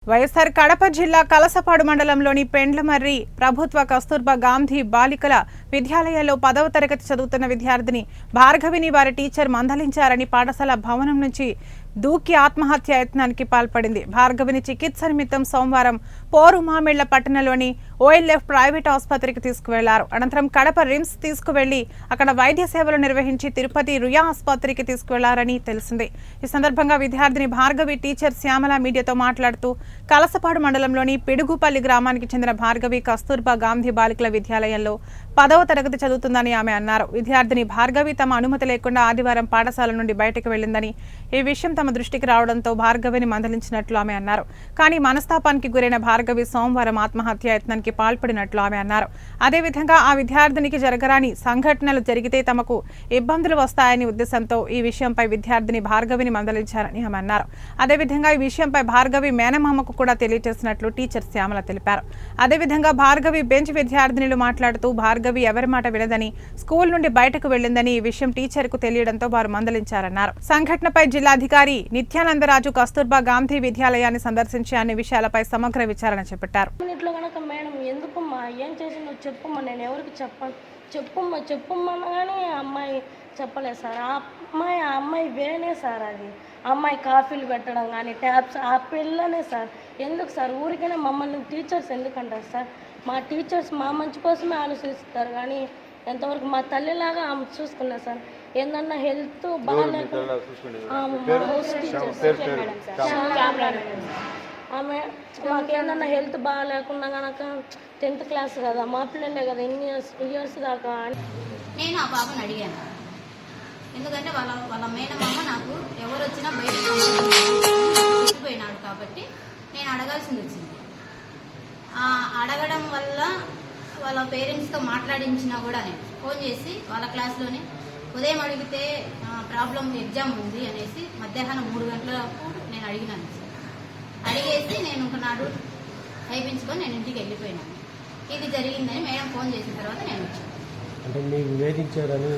వైఎస్ఆర్ కడప జిల్లా కలసపాడు మండలంలోని పెండ్లమర్రి ప్రభుత్వ కస్తూర్బా గాంధీ బాలికల విద్యాలయంలో 10వ తరగతి చదువుతున్న విద్యార్థిని భార్గవిని వారి టీచర్ మందలించారని పాఠశాల భవనం నుంచి దూకి ఆత్మహత్య యత్నానికి పాల్పడింది. భార్గవిని చికిత్స నిమిత్తం సోమవారం పోరుమామిళ్ల పట్టణంలోని ఓఎల్ఎఫ్ ప్రైవేట్ ఆసుపత్రికి తీసుకువెళ్లారు. అనంతరం కడప రిమ్స్ తీసుకువెళ్లి అక్కడ వైద్య సేవలు నిర్వహించి తిరుపతి రుయా ఆసుపత్రికి తీసుకువెళ్లారని తెలిసింది. ఈ సందర్భంగా విద్యార్థిని భార్గవి టీచర్ శ్యామల మీడియాతో మాట్లాడుతూ కలసపాడు మండలంలోని పిడుగుపల్లి గ్రామానికి చెందిన భార్గవి కస్తూర్బా గాంధీ బాలికల విద్యాలయంలో 10వ తరగతి చదువుతుందని ఆమె అన్నారు. విద్యార్థిని భార్గవి తమ అనుమతి లేకుండా ఆదివారం పాఠశాల నుండి బయటకు వెళ్లిందని, ఈ విషయం తమ దృష్టికి రావడంతో భార్గవిని మందలించినట్లు ఆమె అన్నారు. కానీ మనస్తాపానికి గురైన భార్గవి సోమవారం ఆత్మహత్య యత్నానికి పాల్పడినట్లు ఆమె అన్నారు. అదేవిధంగా ఆ విద్యార్థినికి జరగరాని సంఘటనలు జరిగితే తమకు ఇబ్బందులు వస్తాయని ఉద్దేశంతో ఈ విషయంపై విద్యార్థిని భార్గవిని మందలించారని ఆమె అన్నారు. అదేవిధంగా ఈ విషయంపై భార్గవి మేనమామకు కూడా తెలియజేసినట్లు టీచర్ శ్యామల తెలిపారు. అదేవిధంగా భార్గవి బెంచ్ విద్యార్థినులు మాట్లాడుతూ భార్గవి ఎవరి మాట వినదని, స్కూల్ నుండి బయటకు వెళ్లిందని ఈ విషయం టీచర్ కు తెలియడంతో వారు మందలించారన్నారు. సంఘటనపై జిల్లాధికారి నిత్యానందరాజు కస్తూర్బా గాంధీ విద్యాలయాన్ని సందర్శించి అన్ని విషయాలపై సమగ్ర విచారణ చేపట్టారు. మేడం ఎందుకమ్మా ఏం చేసిందో చెప్పమ్మా, నేను ఎవరికి చెప్పమ్మనగానే అమ్మాయి చెప్పలేదు సార్. ఆ అమ్మాయి వేనే సార్, అది అమ్మాయి కాఫీలు పెట్టడం కానీ ట్యాబ్స్ ఆ పిల్లనే సార్. ఎందుకు సార్ ఊరికైనా మమ్మల్ని టీచర్స్ ఎందుకంటారు సార్? మా టీచర్స్ మా మంచి కోసమే ఆలోచిస్తారు కానీ ఎంతవరకు మా తల్లిలాగా ఆమె చూసుకున్నారు సార్. ఏందన్నా హెల్త్ బాగాలేకుండా ఆమె మాకేందన్నా హెల్త్ బాగాలేకుండా కనుక 10th క్లాస్ కదా, మా పిల్లలే కదా, ఎన్ని ఇయర్స్ దాకా. నేను ఆ బాబుని అడిగాను, ఎందుకంటే వాళ్ళ మేనమామ నాకు ఎవరు వచ్చినా బయటకు వెళ్ళిపోయినాడు కాబట్టి నేను అడగాల్సింది వచ్చింది. అడగడం వల్ల వాళ్ళ పేరెంట్స్తో మాట్లాడించినా కూడా నేను ఫోన్ చేసి వాళ్ళ క్లాస్లోనే ఉదయం అడిగితే ప్రాబ్లం ఎగ్జామ్ ఉంది అనేసి మధ్యాహ్నం 3 గంటలకు నేను అడిగినాను. అడిగేసి నేను నాడు అయిపించుకొని నేను ఇంటికి వెళ్ళిపోయినాను. ఇది జరిగిందని మేడం ఫోన్ చేసిన తర్వాత నేను వచ్చాను. అంటే మీకు వేధించారని